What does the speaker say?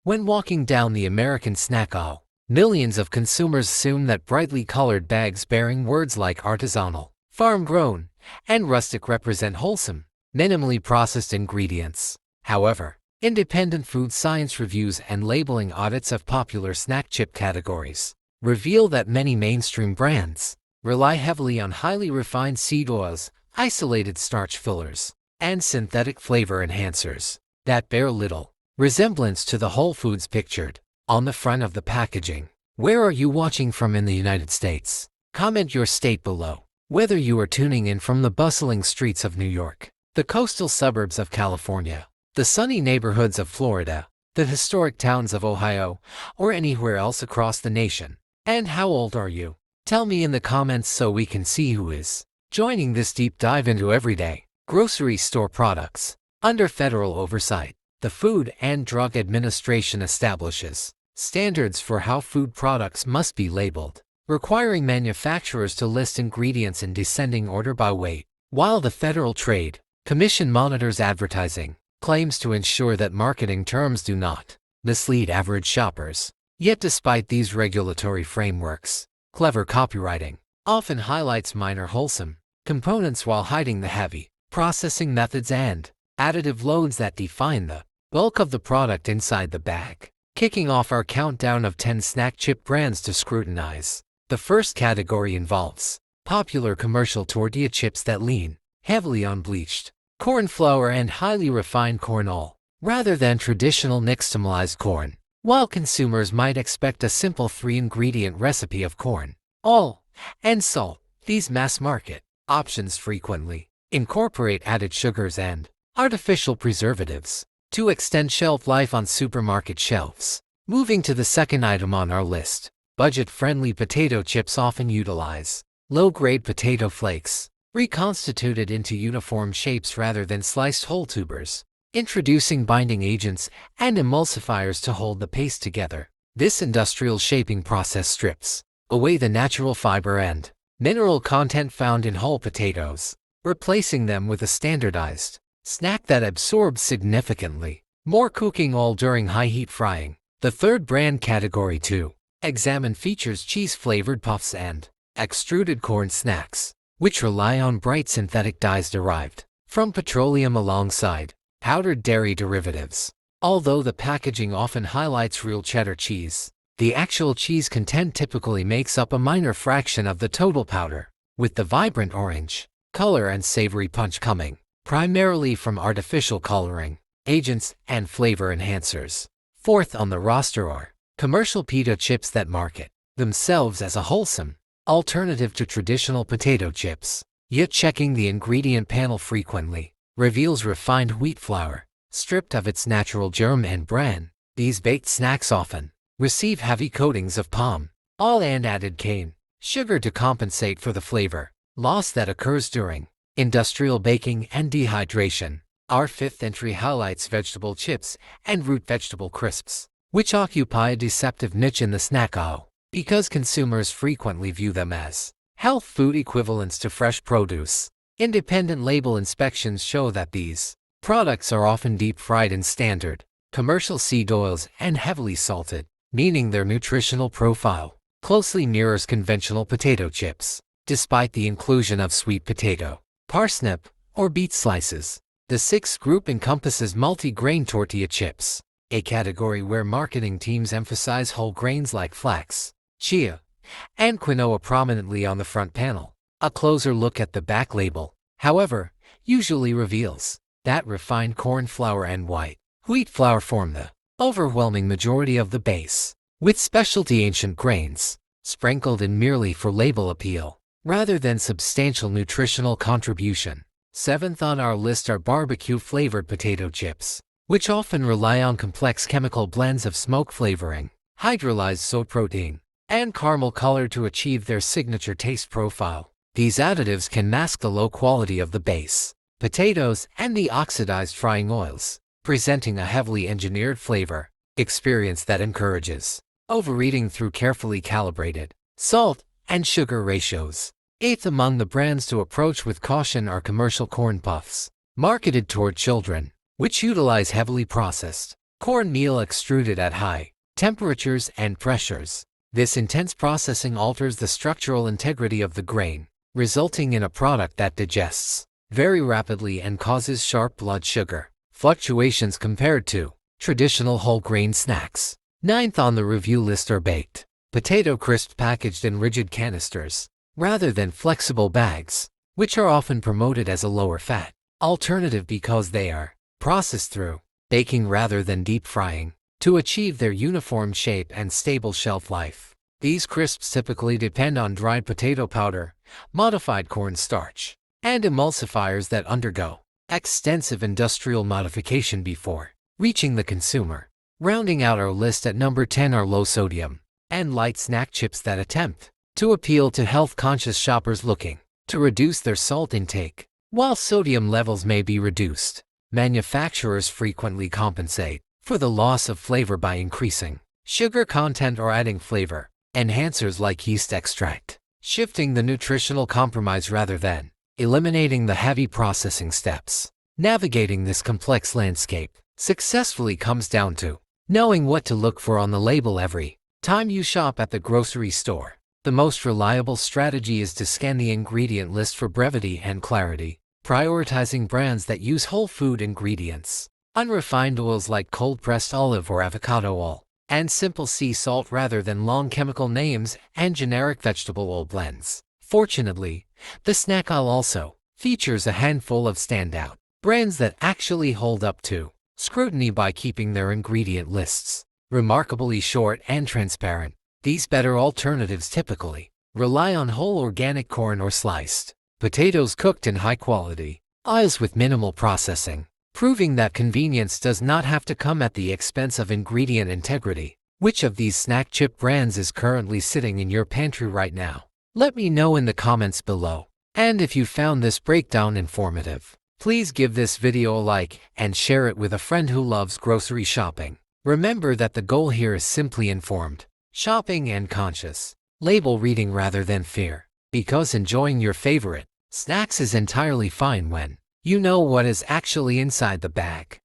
When walking down the American snack aisle, millions of consumers assume that brightly colored bags bearing words like artisanal, farm-grown, and rustic represent wholesome, minimally processed ingredients. However, independent food science reviews and labeling audits of popular snack chip categories reveal that many mainstream brands rely heavily on highly refined seed oils, isolated starch fillers, and synthetic flavor enhancers that bear little resemblance to the whole foods pictured on the front of the packaging. Where are you watching from in the United States? Comment your state below. Whether you are tuning in from the bustling streets of New York, the coastal suburbs of California, the sunny neighborhoods of Florida, the historic towns of Ohio, or anywhere else across the nation. And how old are you? Tell me in the comments so we can see who is joining this deep dive into everyday grocery store products. Under federal oversight, the Food and Drug Administration establishes standards for how food products must be labeled, requiring manufacturers to list ingredients in descending order by weight, while the Federal Trade Commission monitors advertising claims to ensure that marketing terms do not mislead average shoppers. Yet despite these regulatory frameworks, clever copywriting often highlights minor wholesome components while hiding the heavy processing methods and additive loads that define the bulk of the product inside the bag. Kicking off our countdown of 10 snack chip brands to scrutinize. The first category involves popular commercial tortilla chips that lean heavily on bleached corn flour and highly refined corn oil, rather than traditional nixtamalized corn. While consumers might expect a simple 3-ingredient recipe of corn, oil, and salt, these mass-market options frequently incorporate added sugars and artificial preservatives to extend shelf life on supermarket shelves. Moving to the second item on our list, budget-friendly potato chips often utilize low-grade potato flakes, reconstituted into uniform shapes rather than sliced whole tubers, introducing binding agents and emulsifiers to hold the paste together. This industrial shaping process strips away the natural fiber and mineral content found in whole potatoes, replacing them with a standardized snack that absorbs significantly more cooking oil during high-heat frying. The third brand category to examine features cheese-flavored puffs and extruded corn snacks, which rely on bright synthetic dyes derived from petroleum alongside powdered dairy derivatives. Although the packaging often highlights real cheddar cheese, the actual cheese content typically makes up a minor fraction of the total powder, with the vibrant orange color and savory punch coming primarily from artificial coloring agents and flavor enhancers. Fourth on the roster are commercial pita chips that market themselves as a wholesome alternative to traditional potato chips, yet checking the ingredient panel frequently reveals refined wheat flour, stripped of its natural germ and bran. These baked snacks often receive heavy coatings of palm oil and added cane sugar to compensate for the flavor loss that occurs during industrial baking and dehydration. Our fifth entry highlights vegetable chips and root vegetable crisps, which occupy a deceptive niche in the snack aisle because consumers frequently view them as health food equivalents to fresh produce. Independent label inspections show that these products are often deep-fried in standard commercial seed oils and heavily salted, meaning their nutritional profile closely mirrors conventional potato chips. Despite the inclusion of sweet potato, parsnip, or beet slices, the sixth group encompasses multi-grain tortilla chips, a category where marketing teams emphasize whole grains like flax, chia, and quinoa prominently on the front panel. A closer look at the back label, however, usually reveals that refined corn flour and white wheat flour form the overwhelming majority of the base, with specialty ancient grains sprinkled in merely for label appeal, rather than substantial nutritional contribution. Seventh on our list are barbecue-flavored potato chips, which often rely on complex chemical blends of smoke flavoring, hydrolyzed soy protein, and caramel color to achieve their signature taste profile. These additives can mask the low quality of the base potatoes and the oxidized frying oils, presenting a heavily engineered flavor experience that encourages overeating through carefully calibrated salt and sugar ratios. Eighth among the brands to approach with caution are commercial corn puffs, marketed toward children, which utilize heavily processed Cornmeal extruded at high temperatures and pressures. This intense processing alters the structural integrity of the grain, resulting in a product that digests very rapidly and causes sharp blood sugar fluctuations compared to traditional whole grain snacks. Ninth on the review list are baked potato crisps packaged in rigid canisters rather than flexible bags, which are often promoted as a lower fat alternative because they are processed through baking rather than deep frying to achieve their uniform shape and stable shelf life. These crisps typically depend on dried potato powder, modified cornstarch, and emulsifiers that undergo extensive industrial modification before reaching the consumer. Rounding out our list at number 10 are low-sodium and light snack chips that attempt to appeal to health-conscious shoppers looking to reduce their salt intake. While sodium levels may be reduced, manufacturers frequently compensate for the loss of flavor by increasing sugar content or adding flavor enhancers like yeast extract, shifting the nutritional compromise rather than eliminating the heavy processing steps. Navigating this complex landscape successfully comes down to knowing what to look for on the label every time you shop at the grocery store. The most reliable strategy is to scan the ingredient list for brevity and clarity, prioritizing brands that use whole food ingredients, unrefined oils like cold-pressed olive or avocado oil, and simple sea salt rather than long chemical names and generic vegetable oil blends. Fortunately, the snack aisle also features a handful of standout brands that actually hold up to scrutiny by keeping their ingredient lists remarkably short and transparent. These better alternatives typically rely on whole organic corn or sliced potatoes cooked in high-quality oils with minimal processing, proving that convenience does not have to come at the expense of ingredient integrity. Which of these snack chip brands is currently sitting in your pantry right now? Let me know in the comments below. And if you found this breakdown informative, please give this video a like and share it with a friend who loves grocery shopping. Remember that the goal here is simply informed shopping and conscious label reading rather than fear, because enjoying your favorite snacks is entirely fine when you know what is actually inside the bag.